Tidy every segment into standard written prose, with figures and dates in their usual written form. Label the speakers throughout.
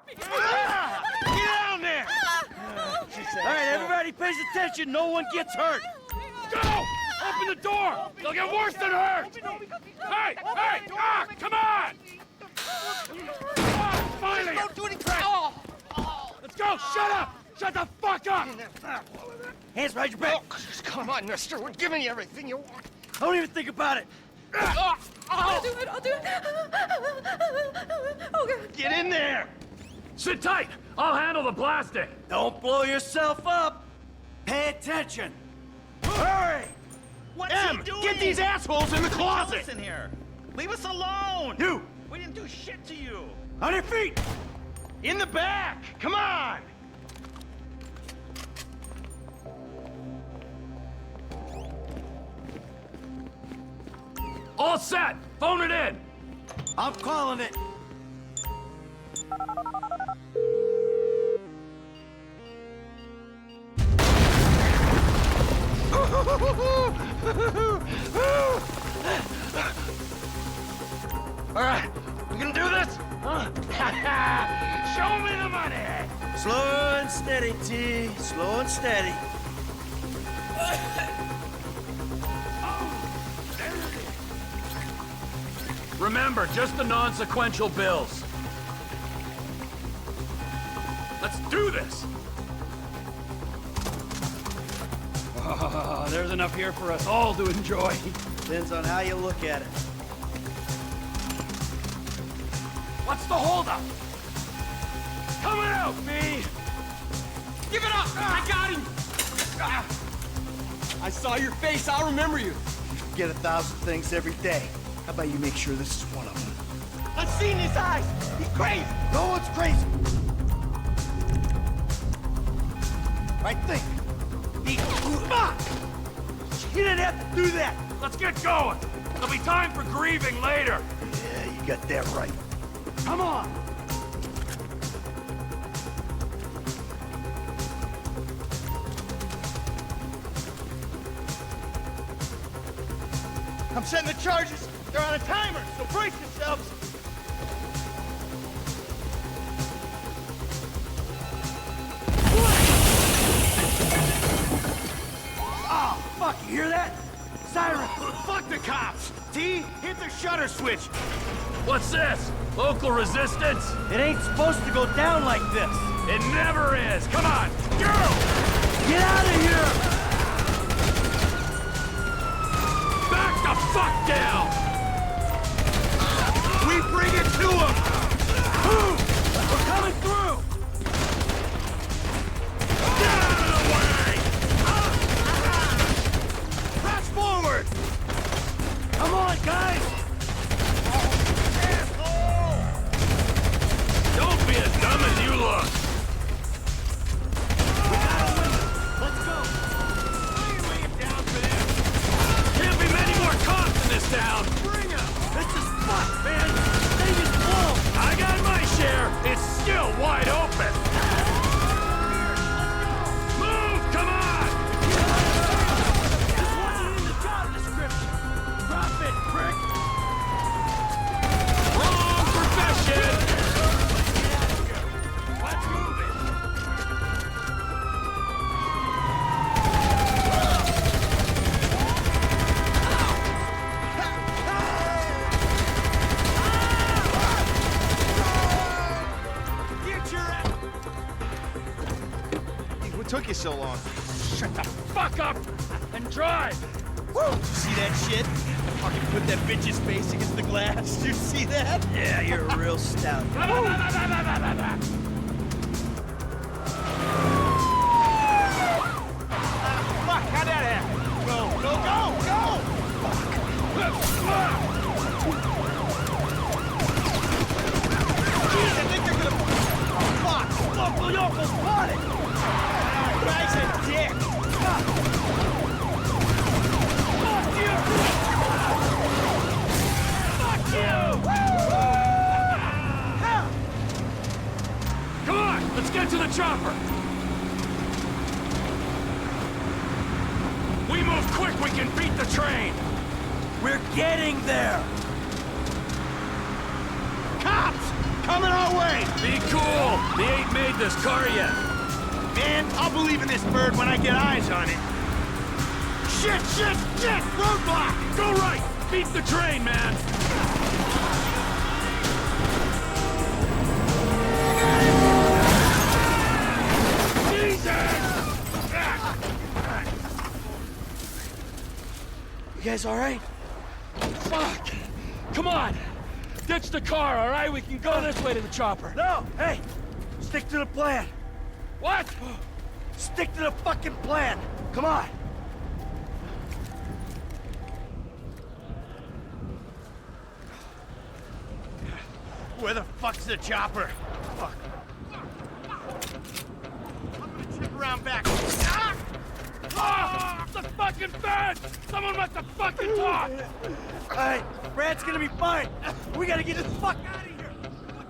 Speaker 1: Get down there! All right, everybody pays attention. No one gets hurt.
Speaker 2: Go! Open the door! They'll get worse than hurt! Hey! Hey! Ah! Come on! Ah, finally!
Speaker 1: Don't do anything. Oh.
Speaker 2: Let's go! Shut up! Shut the fuck up!
Speaker 1: Hands behind your back.
Speaker 3: Oh, come on, mister. We're giving you everything you want.
Speaker 1: Don't even think about it.
Speaker 4: I'll do it. Okay.
Speaker 1: Get in there.
Speaker 2: Sit tight! I'll handle the blasting!
Speaker 1: Don't blow yourself up. Pay attention. Hurry!
Speaker 5: What's
Speaker 3: Em,
Speaker 5: he doing?
Speaker 3: get these assholes in the closet!
Speaker 5: Listen here. Leave us alone.
Speaker 1: You,
Speaker 5: We didn't do shit to you.
Speaker 1: on your feet.
Speaker 3: In the back! Come on!
Speaker 2: All set! Phone it in!
Speaker 1: I'm calling it.
Speaker 3: All right, we gonna do this? Huh? Show me the money!
Speaker 1: Slow and steady, T. Slow and steady.
Speaker 2: Remember, just the non-sequential bills. Let's do this! Oh, there's enough here for us all to enjoy.
Speaker 1: Depends on how you look at it.
Speaker 2: What's the holdup? Coming out, B!
Speaker 3: Give it up! I got him! I saw your face. I'll remember you.
Speaker 1: Get 1,000 things every day. How about you make sure this is one of them?
Speaker 3: I've seen his eyes. He's crazy.
Speaker 1: No one's crazy. Right, think. Fuck! You didn't have to do that.
Speaker 2: Let's get going! There'll be time for grieving later!
Speaker 1: Yeah, you got that right. Come on!
Speaker 3: I'm setting the charges. They're on a timer, so brace yourselves.
Speaker 1: Oh, fuck, you hear that? Siren!
Speaker 3: Fuck the cops. T, hit the shutter switch.
Speaker 2: What's this? Local resistance?
Speaker 1: It ain't supposed to go down like this.
Speaker 2: It never is! Come on! Go!
Speaker 1: Get out of here!
Speaker 2: Back the fuck down!
Speaker 3: We bring it to him.
Speaker 1: Move! We're coming through!
Speaker 2: Get out of the way!
Speaker 3: Press forward.
Speaker 1: Come on, guys!
Speaker 2: Don't be as dumb as you look!
Speaker 1: Let's go!
Speaker 3: Lay it down for them.
Speaker 2: Can't be many more cops in this town!
Speaker 3: Bring him.
Speaker 1: This is fun, man! Thing is full!
Speaker 2: I got my share! It's still wide open! Move! Come on!
Speaker 1: This wasn't in the job description! Drop it, prick!
Speaker 2: Wrong profession!
Speaker 1: Let's move it!
Speaker 3: Get your ass. What took you so long?
Speaker 2: Shut the fuck up and drive!
Speaker 5: See that shit? Fucking put that bitch's face against the glass. Did you see that?
Speaker 1: Yeah, you're a real stout.
Speaker 3: Fuck, how'd that happen? Go, go, go, go! Jeez, I think they're gonna... Fuck!
Speaker 1: Local yokels spotted!
Speaker 3: Guy's a dick!
Speaker 1: Fuck you! Fuck you!
Speaker 2: Come on! Let's get to the chopper! We move quick, we can beat the train!
Speaker 1: We're getting there!
Speaker 3: Cop!
Speaker 1: cops! Coming our way!
Speaker 2: Be cool! They ain't made this car yet.
Speaker 1: Man, I'll believe in this bird when I get eyes on it. Shit, shit, shit! Roadblock!
Speaker 2: Go right! Beat the train, man! Jesus!
Speaker 1: You guys all right?
Speaker 2: Fuck! Come on! Ditch the car, all right? We can go this way to the chopper.
Speaker 1: No! Hey! Stick to the plan!
Speaker 2: What?
Speaker 1: Stick to the fucking plan! Come on! Where the fuck's the chopper? Fuck. I'm gonna chip around back. Ah!
Speaker 2: Ah! The fucking fence! Someone must have fucking talked!
Speaker 1: Alright, Brad's gonna be fine. We gotta get the fuck out of here.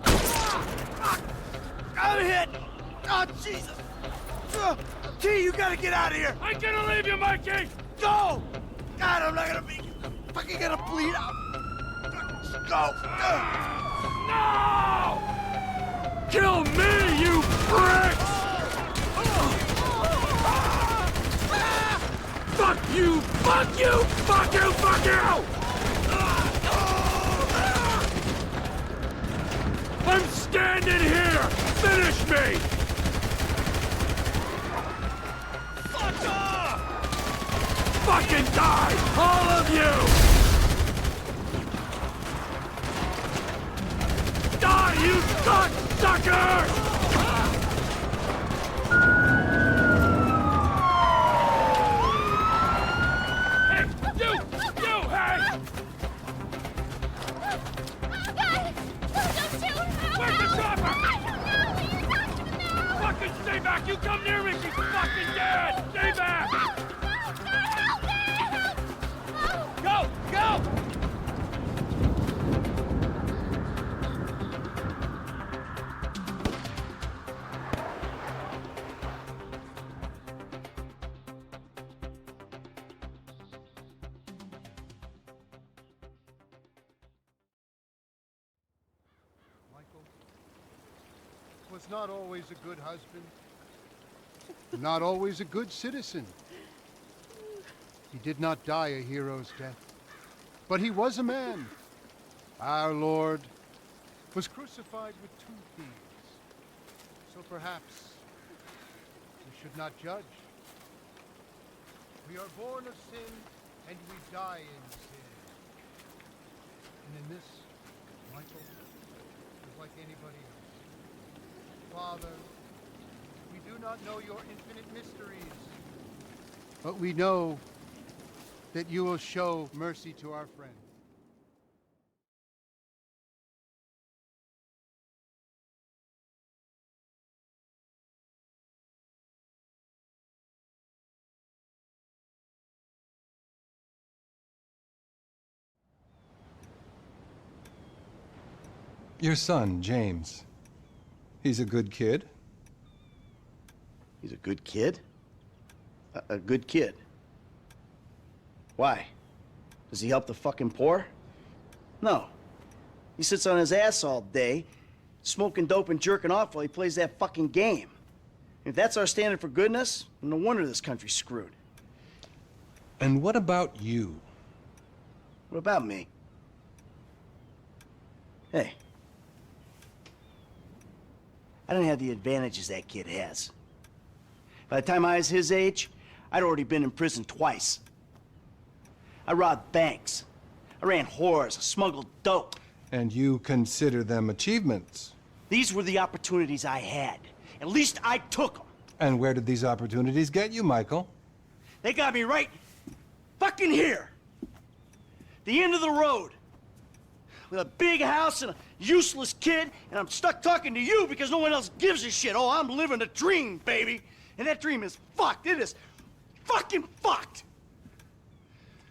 Speaker 1: Ah! Fuck! I'm hit! Oh, Jesus! T, you gotta get out of here!
Speaker 2: I'm gonna leave you, Mikey!
Speaker 1: Go! God, I'm not gonna be fucking gonna bleed out. Go!
Speaker 2: No! Kill me, you pricks! Fuck you! Fuck you! Fuck you! Fuck you! I'm standing here! Finish me!
Speaker 1: Fuck off!
Speaker 2: Fucking die! All of you! Die, you cocksuckers! Hey, you! Hey! Where's the chopper? Fucking stay back! You come near me, she's fucking dead! Stay back! Go! Go!
Speaker 6: Was not always a good husband, not always a good citizen. He did not die a hero's death, but he was a man. Our Lord was crucified with 2 thieves, so perhaps we should not judge. We are born of sin, and we die in sin. And in this, Michael is like anybody else. Father, we do not know your infinite mysteries, but we know that you will show mercy to our friend.
Speaker 7: Your son, James. He's a good kid.
Speaker 5: He's a good kid? A good kid? Why? Does he help the fucking poor? No. He sits on his ass all day, smoking dope and jerking off while he plays that fucking game. If that's our standard for goodness, no wonder this country's screwed.
Speaker 7: And what about you?
Speaker 5: What about me? Hey. I don't have the advantages that kid has. By the time I was his age, I'd already been in prison twice. I robbed banks. I ran whores. I smuggled dope.
Speaker 7: And you consider them achievements?
Speaker 5: These were the opportunities I had. At least I took them.
Speaker 7: And where did these opportunities get you, Michael?
Speaker 5: They got me right fucking here. The end of the road. With a big house and a useless kid, and I'm stuck talking to you because no one else gives a shit. Oh, I'm living a dream, baby. And that dream is fucked. It is fucking fucked.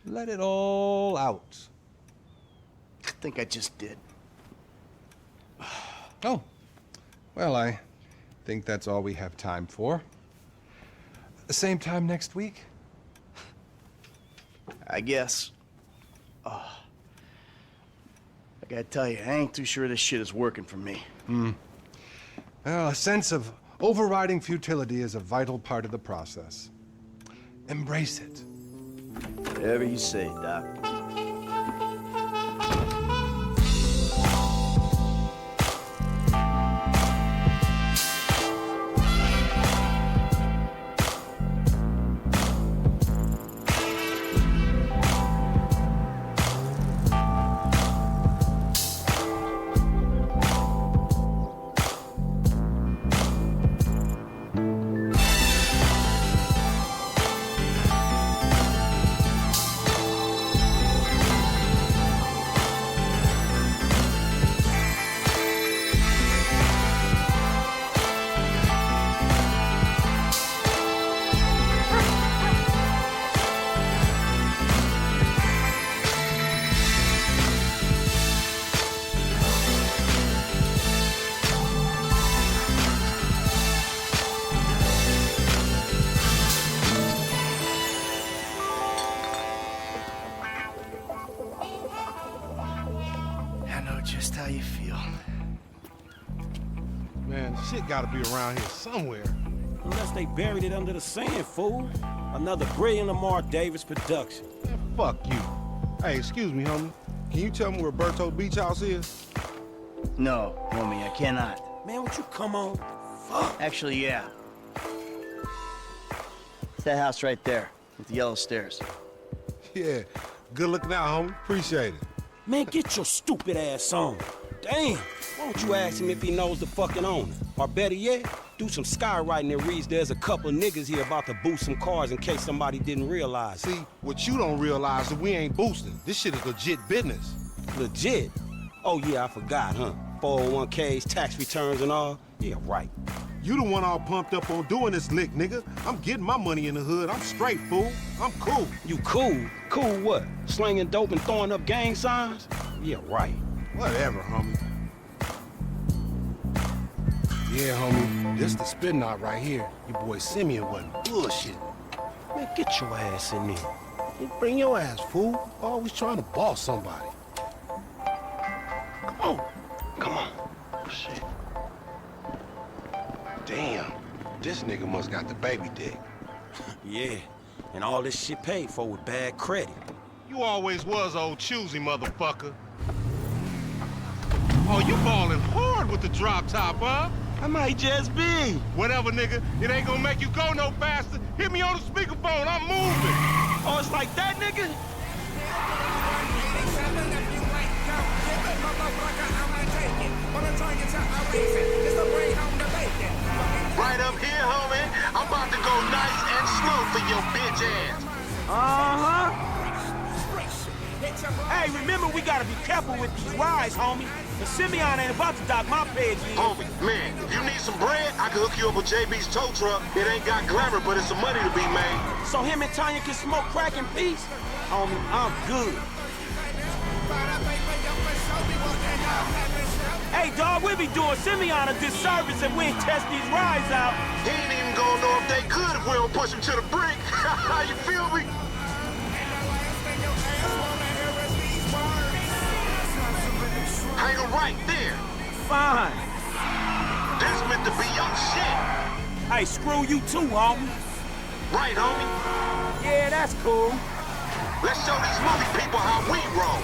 Speaker 7: Let it all out.
Speaker 5: I think I just did.
Speaker 7: Oh. Well, I think that's all we have time for. The same time next week?
Speaker 5: I guess. I gotta tell you, I ain't too sure this shit is working for me.
Speaker 7: Well, a sense of overriding futility is a vital part of the process. Embrace it.
Speaker 5: Whatever you say, Doc. I know just how you feel.
Speaker 8: Man, shit gotta be around here somewhere.
Speaker 3: Unless they buried it under the sand, fool. Another brilliant Lamar Davis production.
Speaker 8: Man, fuck you. Hey, excuse me, homie. Can you tell me where Berto Beach House is?
Speaker 5: No, homie, I cannot.
Speaker 3: Man, would you come on? Fuck.
Speaker 5: Actually, yeah. It's that house right there, with the yellow stairs.
Speaker 8: Yeah. Good looking out, homie. Appreciate it.
Speaker 3: Man, get your stupid ass on. Damn. Why don't you ask him if he knows the fucking owner? Or better yet, do some skywriting that reads there's a couple niggas here about to boost some cars in case somebody didn't realize.
Speaker 8: See, what you don't realize is that we ain't boosting. This shit is legit business.
Speaker 3: Legit? Oh yeah, I forgot, huh? 401ks, tax returns and all? Yeah, right.
Speaker 8: You the one all pumped up on doing this lick, nigga. I'm getting my money in the hood. I'm straight, fool. I'm cool.
Speaker 3: You cool? Cool what? Slinging dope and throwing up gang signs? Yeah, right.
Speaker 8: Whatever, homie. Yeah, homie. This the spin knot right here. Your boy Simeon wasn't bullshit.
Speaker 3: Man, get your ass in there.
Speaker 8: You bring your ass, fool. Always trying to boss somebody. Come on.
Speaker 3: Come on.
Speaker 8: Shit. Damn. This nigga must got the baby dick.
Speaker 3: Yeah, and all this shit paid for with bad credit.
Speaker 8: You always was old choosy, motherfucker. Oh, you ballin' hard with the drop top, huh?
Speaker 3: I might just be.
Speaker 8: Whatever, nigga. It ain't gonna make you go no faster. Hit me on the speakerphone. I'm moving.
Speaker 3: Oh, it's like that, nigga?
Speaker 9: Right up here, homie. I'm about to go nice and slow for your bitch ass.
Speaker 3: Uh-huh. Hey, remember we gotta be careful with these rides, homie. The Simeon ain't about to dock my page in.
Speaker 9: Homie, man, if you need some bread, I can hook you up with JB's tow truck. It ain't got glamour, but it's some money to be made.
Speaker 3: So him and Tanya can smoke crack in peace? Homie, I'm good. Hey, dog, we be doing Simeon a disservice if we ain't test these rides out.
Speaker 9: He ain't even gonna know if they could if we don't push him to the brink. You feel me? Hang him right there.
Speaker 3: Fine.
Speaker 9: This meant to be your shit.
Speaker 3: Hey, screw you too, homie.
Speaker 9: Right, homie?
Speaker 3: Yeah, that's cool.
Speaker 9: Let's show these movie people how we roll.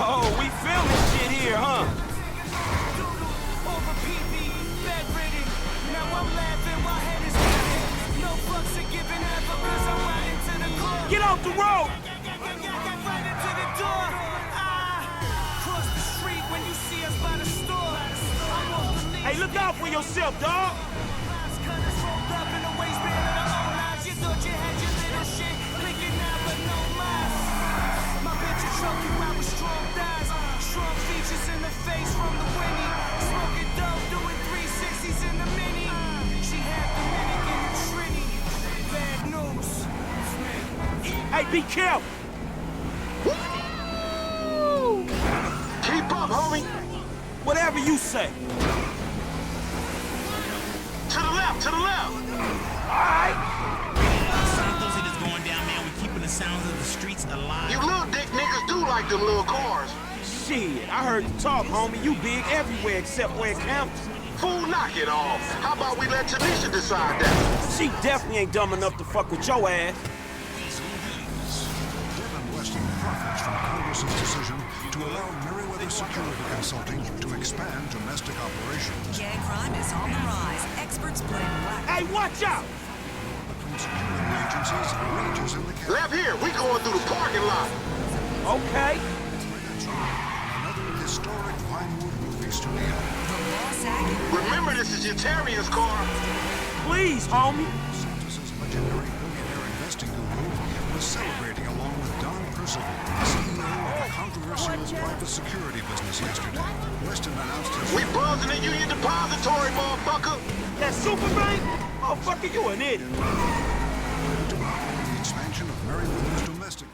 Speaker 3: Oh, we filming shit here, huh? Get off the road! Hey, look out for yourself, dog!
Speaker 10: Strong features in the face from the Winnie. Smoking dope, doing 360s in the Mini. She had Dominican and Trini. Bad news.
Speaker 3: Hey, be careful!
Speaker 9: Woo! Keep up, homie.
Speaker 3: Whatever you say.
Speaker 9: To the left, to the left.
Speaker 3: All right.
Speaker 10: Santos, it is going down. sounds of the streets alive.
Speaker 9: You little dick niggas do like them little cars.
Speaker 3: Shit, I heard you talk, homie. You big everywhere except where it counts.
Speaker 9: Fool, knock it off. How about we let Tanisha decide that?
Speaker 3: She definitely ain't dumb enough to fuck with your ass.
Speaker 11: Weston profits from Congress's decision to allow Merriweather Security Consulting to expand domestic operations.
Speaker 12: Gang crime is on the rise. Experts blame lack.
Speaker 3: Hey, watch out!
Speaker 11: Between security agencies rages in the capital.
Speaker 9: Left here, we going through the parking lot.
Speaker 3: Okay.
Speaker 11: Another historic Vinewood movie studio.
Speaker 9: Remember, this is Utarian's car.
Speaker 3: Please, homie.
Speaker 11: Santos' legendary billionaire investing guru was celebrating along with Don Percival, CEO of a controversial private security business yesterday. Weston announced his...
Speaker 9: We buzzing at Union Depository, motherfucker.
Speaker 3: That super bank? Motherfucker, you an idiot.
Speaker 11: The expansion of Merriweather's domestic...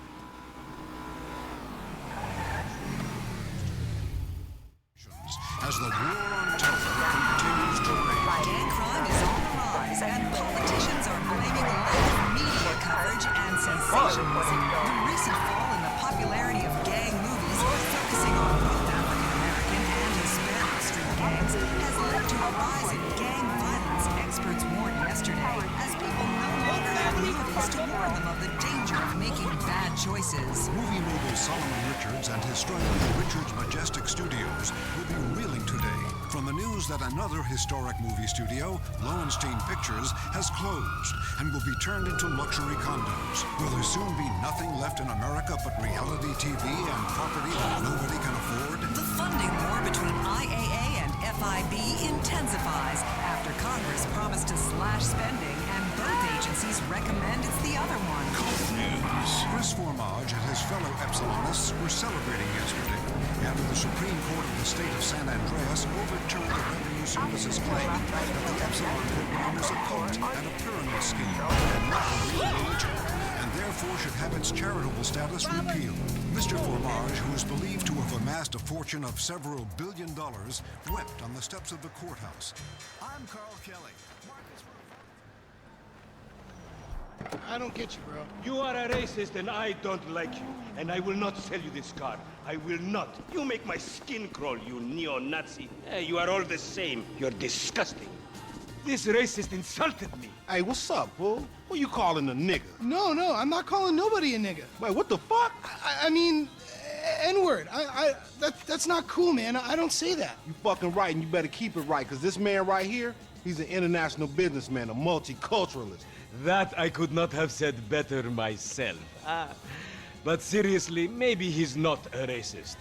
Speaker 11: as the war on terror continues to rage.
Speaker 12: Gang crime is on the rise, and politicians are blaming lack of media coverage and sensationalism. The recent fall in the popularity of gang movies, focusing on both African American and Hispanic street gangs, has led to a rise in gang violence. Experts warned yesterday, as people no longer have movies to warn them of the danger of making bad choices.
Speaker 11: Movie mogul Solomon Richards and his studio Richards Majestic Studios will be reeling today from the news that another historic movie studio, Lowenstein Pictures, has closed and will be turned into luxury condos. Will there soon be nothing left in America but reality TV and property that nobody can afford?
Speaker 12: The funding war between IAA and FIB intensifies after Congress promised to slash spending and both agencies recommend it's the other one.
Speaker 11: Chris Formage and his fellow Epsilonists were celebrating yesterday after the Supreme Court of the state of San Andreas overturned the Revenue Service's claim that the Epsilon program is a cult and a pyramid scheme and not a real religion, and therefore should have its charitable status repealed. Mr. Formage, who is believed to have amassed a fortune of several $1 billion, wept on the steps of the courthouse. I'm Carl Kelly.
Speaker 1: I don't get you, bro.
Speaker 2: You are a racist and I don't like you. And I will not sell you this car. I will not. You make my skin crawl, you neo-Nazi. You are all the same. You're disgusting. This racist insulted me.
Speaker 8: Hey, what's up, fool? Who you calling a nigga?
Speaker 1: No, I'm not calling nobody a nigga.
Speaker 8: Wait, what the fuck?
Speaker 1: I mean, N-word. That's not cool, man. I don't say that.
Speaker 8: You fucking right, and you better keep it right, because this man right here, he's an international businessman, a multiculturalist.
Speaker 2: That I could not have said better myself. But seriously, maybe he's not a racist.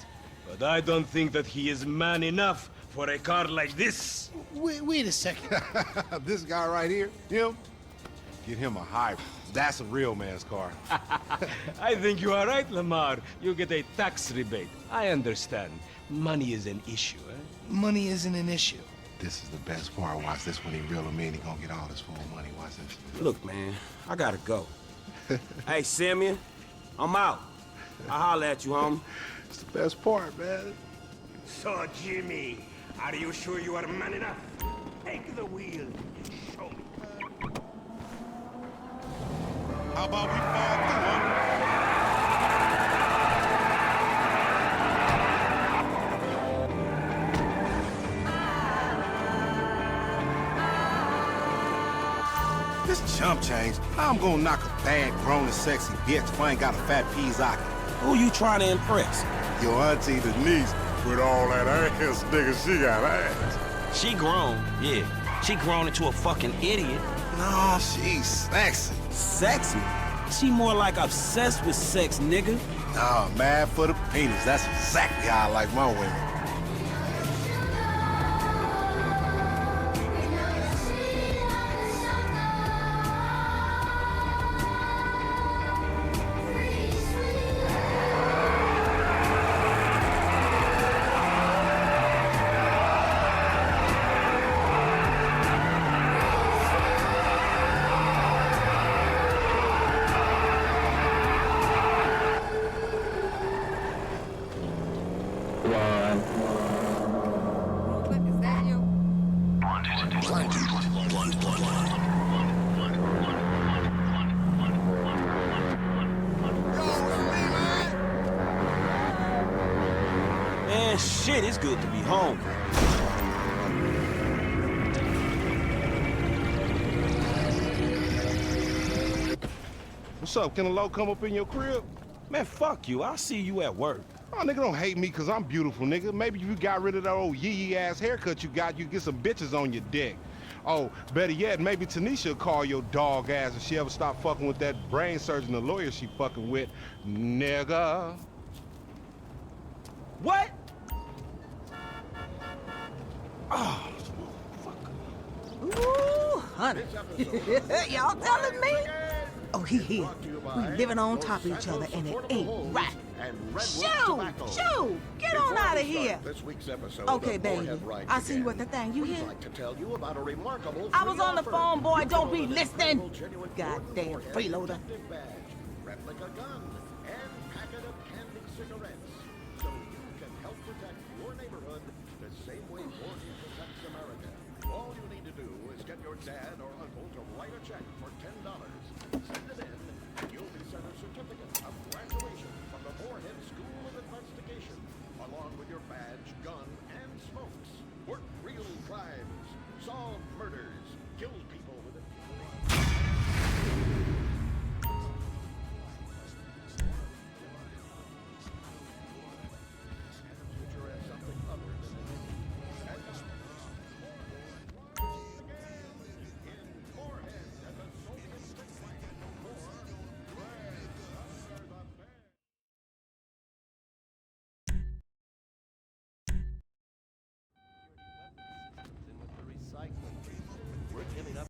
Speaker 2: But I don't think that he is man enough for a car like this.
Speaker 1: Wait a second.
Speaker 8: This guy right here, him, get him a hybrid. That's a real man's car.
Speaker 2: I think you are right, Lamar. You get a tax rebate. I understand. Money is an issue, eh?
Speaker 1: Money isn't an issue.
Speaker 8: This is the best part. Watch this when he reel him in. He gonna get all his full money. Watch this.
Speaker 3: Look, man, I gotta go. Hey, Simeon, I'm out. I'll holler at you, homie.
Speaker 8: It's the best part, man.
Speaker 2: So, Jimmy, are you sure you are man enough? Take the wheel and show me.
Speaker 8: How about we fall through, huh? This chump change. I'm gonna knock a bad, grown and sexy bitch if I ain't got a fat Pizaki.
Speaker 3: Who you trying to impress?
Speaker 8: Your auntie Denise, with all that ass, nigga, she got ass.
Speaker 3: She grown, yeah. She grown into a fucking idiot.
Speaker 8: No, she's sexy.
Speaker 3: Sexy? She more like obsessed with sex, nigga.
Speaker 8: Oh, mad for the penis. That's exactly how I like my women.
Speaker 3: Man, shit, it's good to be home.
Speaker 8: What's up? Can a low come up in your crib?
Speaker 3: Man, fuck you. I'll see you at work.
Speaker 8: Oh, nigga, don't hate me because I'm beautiful, nigga. Maybe if you got rid of that old yee-yee-ass haircut you got, you get some bitches on your dick. Oh, better yet, maybe Tanisha will call your dog ass if she ever stop fucking with that brain surgeon, the lawyer she fucking with, nigga.
Speaker 3: What?
Speaker 12: Oh, ooh, honey. Y'all telling me? Oh, he here. We living on top of each other, and it ain't right. Shoo! Get on out of here. Okay, baby. I'll see you at the thing. You hear? I was on the phone, boy. Don't be listening. Goddamn freeloader.
Speaker 13: Replica gun and packet of candy cigarettes, so you can help protect your neighborhood the same way Morgan protects America. All you need to do is get your dad or uncle to write a check for $10. Send it in